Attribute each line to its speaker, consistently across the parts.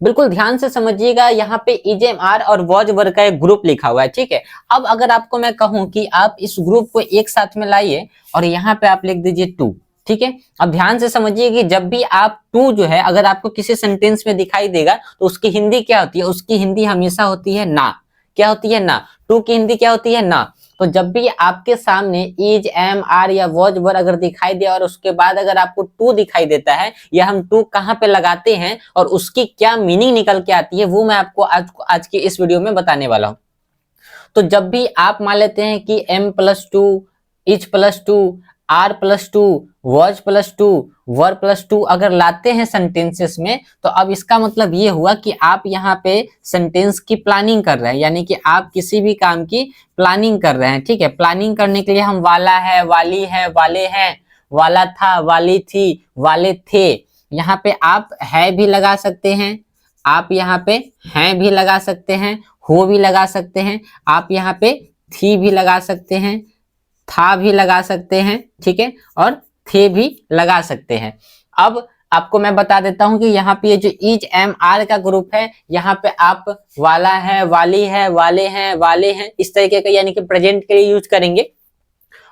Speaker 1: बिल्कुल ध्यान से समझिएगा, यहाँ पे इज-एम-आर और वॉज-वर का एक ग्रुप लिखा हुआ है, ठीक है। अब अगर आपको मैं कहूं कि आप इस ग्रुप को एक साथ में लाइए और यहाँ पे आप लिख दीजिए टू, ठीक है। अब ध्यान से समझिए कि जब भी आप टू जो है अगर आपको किसी सेंटेंस में दिखाई देगा तो उसकी हिंदी क्या होती है, उसकी हिंदी हमेशा होती है ना। क्या होती है? ना। टू की हिंदी क्या होती है? ना। तो जब भी आपके सामने इज, एम, आर या वॉज, वर अगर दिखाई दे और उसके बाद अगर आपको टू दिखाई देता है या हम टू कहाँ पे लगाते हैं और उसकी क्या मीनिंग निकल के आती है, वो मैं आपको आज की इस वीडियो में बताने वाला हूँ। तो जब भी आप मान लेते हैं कि m plus to, is plus to, are plus to, was plus to, were plus to अगर लाते हैं सेंटेंसेस में, तो अब इसका मतलब ये हुआ कि आप यहाँ पे सेंटेंस की प्लानिंग कर रहे हैं, यानी कि आप किसी भी काम की प्लानिंग कर रहे हैं, ठीक है। प्लानिंग करने के लिए हम वाला है, वाली है, वाले हैं, वाला था, वाली थी, वाले थे, यहाँ पे आप है भी लगा सकते हैं, आप यहाँ पे हैं भी लगा सकते हैं, हो भी लगा सकते हैं, आप यहाँ पे थी भी लगा सकते हैं, था भी लगा सकते हैं, ठीक है, और थे भी लगा सकते हैं। अब आपको मैं बता देता हूं कि यहाँ पे ये जो इज, एम, आर का ग्रुप है, यहाँ पे आप वाला है, वाली है, वाले हैं, वाले हैं, इस तरीके का यानी कि प्रेजेंट के लिए यूज करेंगे।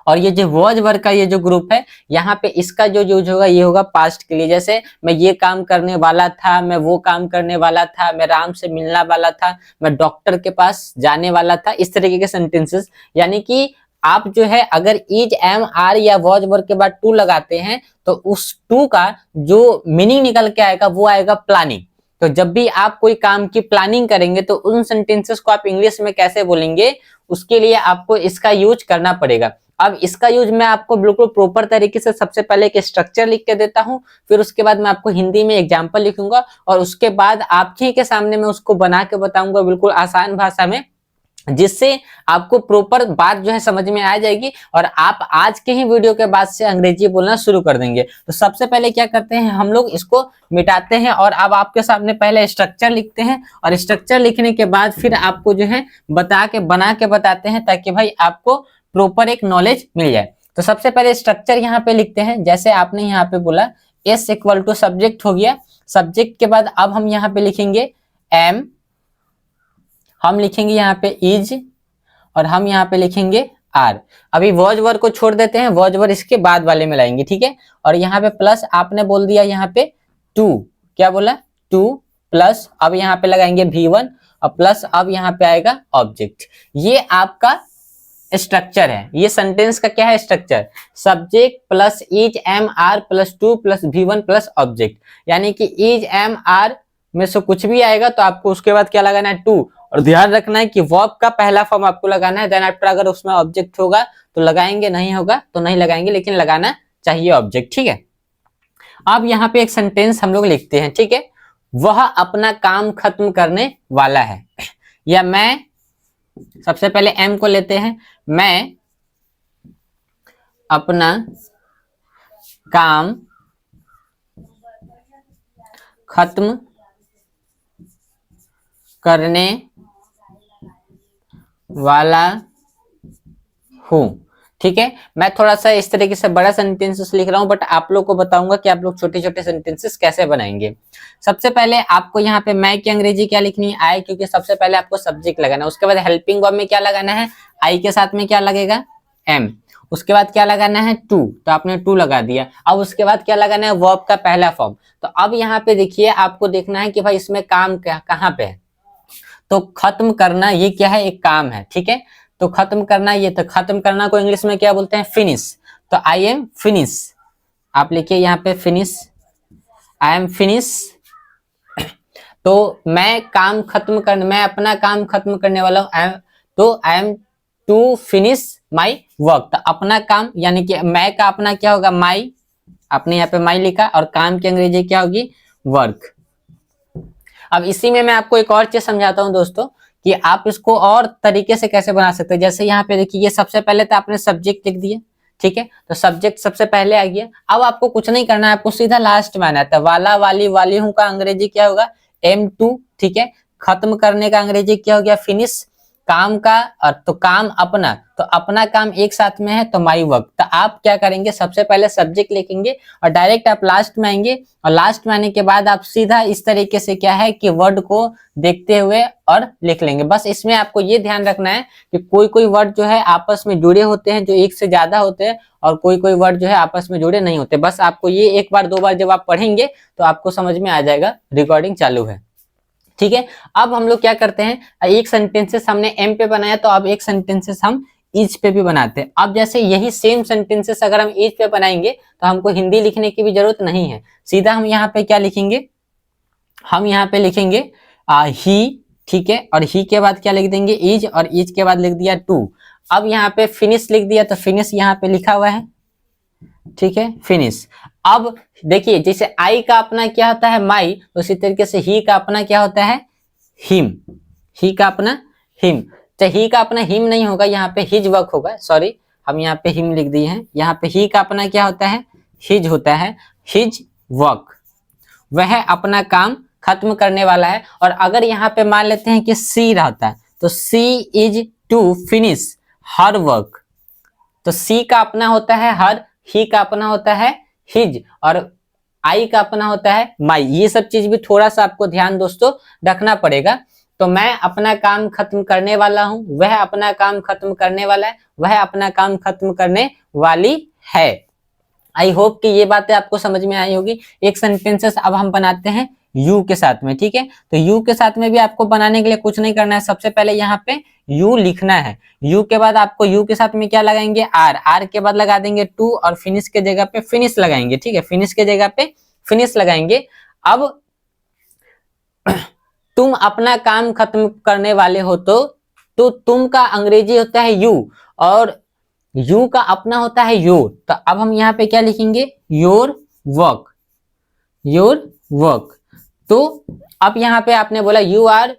Speaker 1: और ये जो वॉज वर का ये जो ग्रुप है, यहाँ पे इसका जो यूज होगा ये होगा पास्ट के लिए। जैसे मैं ये काम करने वाला था, मैं वो काम करने वाला था, मैं राम से मिलने वाला था, मैं डॉक्टर के पास जाने वाला था, इस तरीके के सेंटेंसेस। यानी कि आप जो है अगर इज, एम, आर या वॉज वर के बाद टू लगाते हैं तो उस टू का जो मीनिंग निकल के आएगा वो आएगा प्लानिंग। तो जब भी आप कोई काम की प्लानिंग करेंगे तो उन सेंटेंसेस को आप इंग्लिश में कैसे बोलेंगे, उसके लिए आपको इसका यूज करना पड़ेगा। अब इसका यूज मैं आपको बिल्कुल प्रॉपर तरीके से सबसे पहले एक स्ट्रक्चर लिख के देता हूं, फिर उसके बाद मैं आपको हिंदी में एग्जांपल लिखूंगा और उसके बाद आप ही के सामने मैं उसको बना के बताऊंगा बिल्कुल आसान भाषा में, जिससे आपको प्रॉपर बात जो है समझ में आ जाएगी और आप आज के ही वीडियो के बाद से अंग्रेजी बोलना शुरू कर देंगे। तो सबसे पहले क्या करते हैं, हम लोग इसको मिटाते हैं और अब आपके सामने पहले स्ट्रक्चर लिखते हैं और स्ट्रक्चर लिखने के बाद फिर आपको जो है बना के बताते हैं ताकि भाई आपको प्रॉपर एक नॉलेज मिल जाए। तो सबसे पहले स्ट्रक्चर यहाँ पे लिखते हैं। जैसे आपने यहाँ पे बोला एस इक्वल टू सब्जेक्ट हो गया, सब्जेक्ट के बाद अब हम यहाँ पे लिखेंगे एम, हम लिखेंगे यहाँ पे इज और हम यहाँ पे लिखेंगे आर। अभी वॉज वर को छोड़ देते हैं, वॉज वर इसके बाद वाले में लाएंगे, ठीक है। और यहाँ पे प्लस आपने बोल दिया यहाँ पे टू, क्या बोला? टू प्लस, अब यहाँ पे लगाएंगे V1 और प्लस अब यहाँ पे आएगा ऑब्जेक्ट। ये आपका स्ट्रक्चर है, ये सेंटेंस का क्या है structure, subject plus is, am, are plus to plus V1 plus object. यानी कि इज, एम, आर में से कुछ भी आएगा तो आपको उसके बाद क्या लगाना है? टू। और ध्यान रखना है कि वर्ब का पहला फॉर्म आपको लगाना है, देन आफ्टर अगर उसमें ऑब्जेक्ट होगा तो लगाएंगे, नहीं होगा तो नहीं लगाएंगे, लेकिन लगाना चाहिए ऑब्जेक्ट, ठीक है। अब यहाँ पे एक सेंटेंस हम लोग लिखते हैं, ठीक है। वह अपना काम खत्म करने वाला है, या मैं, सबसे पहले एम को लेते हैं, मैं अपना काम खत्म करने वाला हूं, ठीक है। मैं थोड़ा सा इस तरीके से बड़ा सेंटेंसेस लिख रहा हूं, बट आप लोग को बताऊंगा कि आप लोग छोटे छोटे सेंटेंसेस कैसे बनाएंगे। सबसे पहले आपको यहाँ पे मैं की अंग्रेजी क्या लिखनी है? आई, क्योंकि सबसे पहले आपको सब्जेक्ट लगाना है। उसके बाद हेल्पिंग वर्ब में क्या लगाना है? आई के साथ में क्या लगेगा? एम। उसके बाद क्या लगाना है? टू, तो आपने टू लगा दिया। अब उसके बाद क्या लगाना है? वर्ब का पहला फॉर्म। तो अब यहाँ पे देखिए, आपको देखना है कि भाई इसमें काम कहाँ पे है। तो खत्म करना ये क्या है? एक काम है, ठीक है। तो खत्म करना, ये तो खत्म करना को इंग्लिश में क्या बोलते हैं? फिनिश। तो आई एम फिनिश, आप लिखिए यहाँ पे फिनिश, आई एम फिनिश। तो मैं काम खत्म करने, मैं अपना काम खत्म करने वाला हूं, तो I am to finish my work. तो अपना काम यानी कि मैं का अपना क्या होगा? माई, आपने यहाँ पे माई लिखा, और काम की अंग्रेजी क्या होगी? वर्क। अब इसी में मैं आपको एक और चीज समझाता हूं दोस्तों कि आप इसको और तरीके से कैसे बना सकते हैं। जैसे यहाँ पे देखिए, ये सबसे पहले तो आपने सब्जेक्ट लिख दिया, ठीक है, तो सब्जेक्ट सबसे पहले आ गया। अब आपको कुछ नहीं करना है, आपको सीधा लास्ट में आना है। तो वाला, वाली, वाली हूं का अंग्रेजी क्या होगा? M2, ठीक है। खत्म करने का अंग्रेजी क्या हो गया? फिनिश। काम का, और तो काम अपना, तो अपना काम एक साथ में है तो माई वर्क। तो आप क्या करेंगे, सबसे पहले सब्जेक्ट लिखेंगे और डायरेक्ट आप लास्ट में आएंगे, और लास्ट में आने के बाद आप सीधा इस तरीके से क्या है कि वर्ड को देखते हुए और लिख लेंगे। बस इसमें आपको ये ध्यान रखना है कि कोई कोई वर्ड जो है आपस में जुड़े होते हैं, जो एक से ज्यादा होते हैं, और कोई कोई वर्ड जो है आपस में जुड़े नहीं होते। बस आपको ये एक बार दो बार जब आप पढ़ेंगे तो आपको समझ में आ जाएगा। रिकॉर्डिंग चालू है, ठीक है। अब हम लोग क्या करते हैं, एक सेंटेंसेस हमने एम पे बनाया, तो अब एक सेंटेंसेस हम इज पे भी बनाते हैं। अब जैसे यही सेम सेंटेंसेस अगर हम इज पे बनाएंगे तो हमको हिंदी लिखने की भी जरूरत नहीं है, सीधा हम यहाँ पे क्या लिखेंगे, हम यहाँ पे लिखेंगे ही, ठीक है, और ही के बाद क्या लिख देंगे, इज, और इज के बाद लिख दिया टू। अब यहाँ पे फिनिश लिख दिया, तो फिनिश यहाँ पे लिखा हुआ है, ठीक है, फिनिश। अब देखिए जैसे आई का अपना क्या होता है माई, तो उसी तरीके से ही का अपना क्या होता है हिम, ही का अपना हिम। तो ही का अपना हिम नहीं होगा, यहाँ पे हिज वर्क होगा, सॉरी हम यहाँ पे हिम लिख दिए हैं। यहाँ पे ही का अपना क्या होता है, हिज होता है, हिज वर्क, वह अपना काम खत्म करने वाला है। और अगर यहाँ पे मान लेते हैं कि सी रहता है, तो she is to finish her work. तो सी का अपना होता है हर, ही का अपना होता है हिज, और आई का अपना होता है माई। ये सब चीज भी थोड़ा सा आपको ध्यान दोस्तों रखना पड़ेगा। तो मैं अपना काम खत्म करने वाला हूं, वह अपना काम खत्म करने वाला है, वह अपना काम खत्म करने वाली है। आई होप कि ये बातें आपको समझ में आई होगी। एक सेंटेंसेस अब हम बनाते हैं यू के साथ में, ठीक है। तो यू के साथ में भी आपको बनाने के लिए कुछ नहीं करना है, सबसे पहले यहाँ पे यू लिखना है। यू के बाद आपको यू के साथ में क्या लगाएंगे, आर, आर के बाद लगा देंगे टू, और फिनिश के जगह पे फिनिश लगाएंगे, ठीक है, फिनिश के जगह पे फिनिश लगाएंगे। अब तुम अपना काम खत्म करने वाले हो, तो तुम का अंग्रेजी होता है यू, और यू का अपना होता है योर। तो अब हम यहाँ पे क्या लिखेंगे, योर वर्क, योर वर्क। तो अब यहाँ पे आपने बोला you are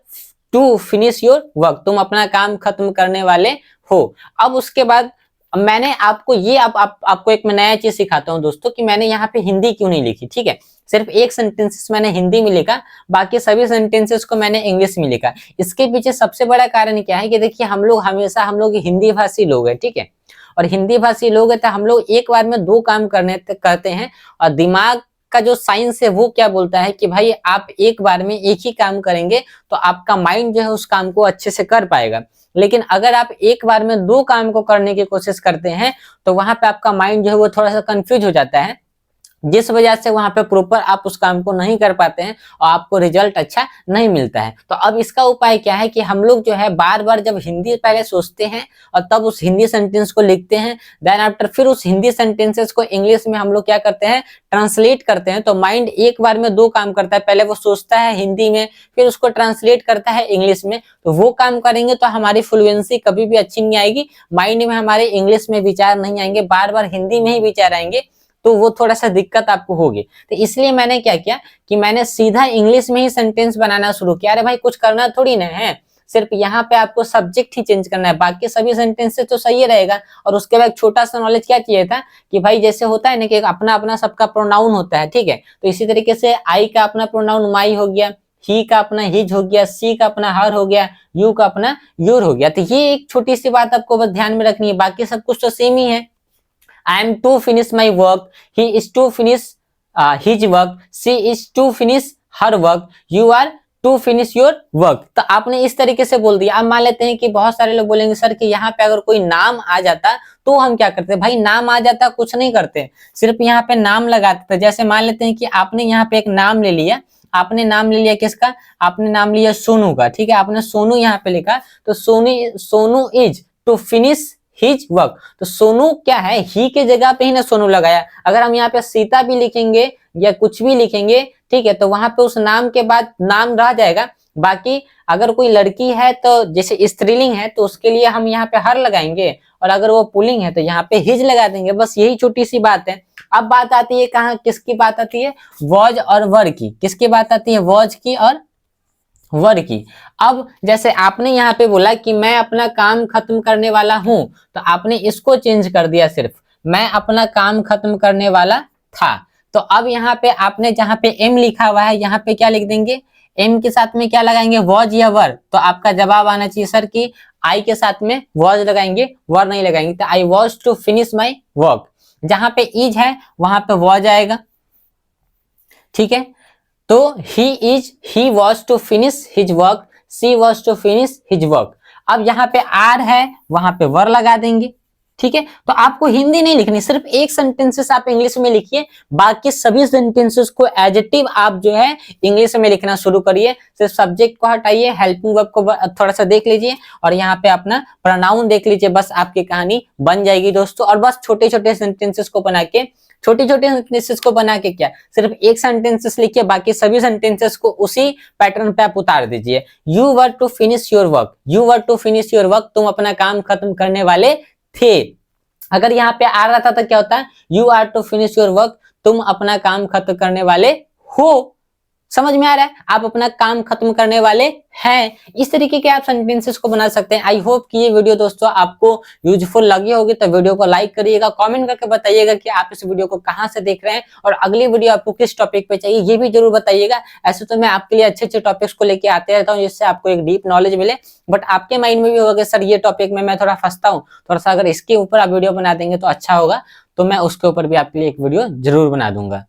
Speaker 1: to finish your work, तुम अपना काम खत्म करने वाले हो। अब उसके बाद मैंने आपको ये आपको एक मैं नया चीज सिखाता हूँ दोस्तों, कि मैंने यहाँ पे हिंदी क्यों नहीं लिखी, ठीक है। सिर्फ एक सेंटेंसेस मैंने हिंदी में लिखा, बाकी सभी सेंटेंसेस को मैंने इंग्लिश में लिखा। इसके पीछे सबसे बड़ा कारण क्या है कि देखिए हम लोग हिंदी भाषी लोग हैं, ठीक है, और हिंदी भाषी लोग हैं तो हम लोग एक बार में दो काम करते हैं, और दिमाग का जो साइंस है वो क्या बोलता है कि भाई आप एक बार में एक ही काम करेंगे तो आपका माइंड जो है उस काम को अच्छे से कर पाएगा। लेकिन अगर आप एक बार में दो काम को करने की कोशिश करते हैं तो वहां पे आपका माइंड जो है वो थोड़ा सा कंफ्यूज हो जाता है, जिस वजह से वहां पे प्रॉपर आप उस काम को नहीं कर पाते हैं और आपको रिजल्ट अच्छा नहीं मिलता है। तो अब इसका उपाय क्या है कि हम लोग जो है बार बार जब हिंदी पहले सोचते हैं और तब उस हिंदी सेंटेंस को लिखते हैं, देन आफ्टर फिर उस हिंदी सेंटेंसेस को इंग्लिश में हम लोग क्या करते हैं, ट्रांसलेट करते हैं। तो माइंड एक बार में दो काम करता है, पहले वो सोचता है हिंदी में, फिर उसको ट्रांसलेट करता है इंग्लिश में। तो वो काम करेंगे तो हमारी फ्लुएंसी कभी भी अच्छी नहीं आएगी, माइंड में हमारे इंग्लिश में विचार नहीं आएंगे, बार बार हिंदी में ही विचार आएंगे, तो वो थोड़ा सा दिक्कत आपको होगी। तो इसलिए मैंने क्या किया कि मैंने सीधा इंग्लिश में ही सेंटेंस बनाना शुरू किया। अरे भाई कुछ करना थोड़ी ना है, सिर्फ यहाँ पे आपको सब्जेक्ट ही चेंज करना है, बाकी सभी सेंटेंसेस तो सही रहेगा। और उसके बाद छोटा सा नॉलेज क्या चाहिए था कि भाई जैसे होता है ना कि अपना अपना सबका प्रोनाउन होता है, ठीक है, तो इसी तरीके से आई का अपना प्रोनाउन माई हो गया, ही का अपना हिज हो गया, सी का अपना हर हो गया, यू का अपना योर हो गया। तो ये एक छोटी सी बात आपको बस ध्यान में रखनी है, बाकी सब कुछ तो सेम ही है। I am to finish my work, he is to finish his work, she is to finish her work, you are to finish your work। तो आपने इस तरीके से बोल दिया। अब मान लेते हैं कि बहुत सारे लोग बोलेंगे सर कि यहाँ पे अगर कोई नाम आ जाता तो हम क्या करते, भाई नाम आ जाता कुछ नहीं करते, सिर्फ यहाँ पे नाम लगाते थे। जैसे मान लेते हैं कि आपने यहाँ पे एक नाम ले लिया, आपने नाम ले लिया किसका, आपने नाम लिया सोनू का, ठीक है, आपने सोनू यहाँ पे लिखा, तो Sonu is to finish his work. तो सोनू क्या है, ही के जगह पे ही ना सोनू लगाया। अगर हम यहाँ पे सीता भी लिखेंगे या कुछ भी लिखेंगे, ठीक है, तो वहां पे उस नाम के बाद नाम रह जाएगा। बाकी अगर कोई लड़की है तो जैसे स्त्रीलिंग है तो उसके लिए हम यहाँ पे हर लगाएंगे, और अगर वो पुल्लिंग है तो यहाँ पे हिज लगा देंगे। बस यही छोटी सी बात है। अब बात आती है कहाँ, किसकी बात आती है, वॉज और वर की। किसकी बात आती है, वॉज की और वर की। अब जैसे आपने यहाँ पे बोला कि मैं अपना काम खत्म करने वाला हूं, तो आपने इसको चेंज कर दिया, सिर्फ मैं अपना काम खत्म करने वाला था। तो अब यहाँ पे आपने जहाँ पे एम लिखा हुआ है यहाँ पे क्या लिख देंगे, एम के साथ में क्या लगाएंगे, वॉज या वर, तो आपका जवाब आना चाहिए सर कि आई के साथ में वॉज लगाएंगे, वर नहीं लगाएंगे। तो I was to finish my work, जहां पे इज है वहां पे वॉज आएगा, ठीक है। तो he was to finish his work, she was to finish his work. अब यहाँ पे आर है वहां पे वर लगा देंगे, ठीक है। तो आपको हिंदी नहीं लिखनी, सिर्फ एक सेंटेंसेस आप इंग्लिश में लिखिए, बाकी सभी सेंटेंसेस को एडजेक्टिव आप जो है इंग्लिश में लिखना शुरू करिए। सिर्फ सब्जेक्ट को हटाइए, हेल्पिंग वर्ब को थोड़ा सा देख लीजिए और यहाँ पे अपना प्रोनाउन देख लीजिए, बस आपकी कहानी बन जाएगी दोस्तों। और बस छोटे छोटे सेंटेंसेस को बना के, छोटे छोटे सेंटेंसेस को बना के क्या, सिर्फ एक सेंटेंसेस लिखिए, बाकी सभी सेंटेंसेस को उसी पैटर्न पे आप उतार दीजिए। You were to finish your work, you were to finish your work, तुम अपना काम खत्म करने वाले थे। अगर यहाँ पे आ रहा था तो क्या होता है, you are to finish your work, तुम अपना काम खत्म करने वाले हो। समझ में आ रहा है, आप अपना काम खत्म करने वाले हैं। इस तरीके के आप सेंटेंसेस को बना सकते हैं। आई होप कि ये वीडियो दोस्तों आपको यूजफुल लगी होगी, तो वीडियो को लाइक करिएगा, कमेंट करके बताइएगा कि आप इस वीडियो को कहां से देख रहे हैं और अगली वीडियो आपको किस टॉपिक पे चाहिए, ये भी जरूर बताइएगा। ऐसे तो मैं आपके लिए अच्छे अच्छे टॉपिक्स को लेके आते रहता हूँ, जिससे आपको एक डीप नॉलेज मिले, बट आपके माइंड में भी होगा सर ये टॉपिक में मैं थोड़ा फंसता हूँ, थोड़ा सा अगर इसके ऊपर आप वीडियो बना देंगे तो अच्छा होगा, तो मैं उसके ऊपर भी आपके लिए एक वीडियो जरूर बना दूंगा।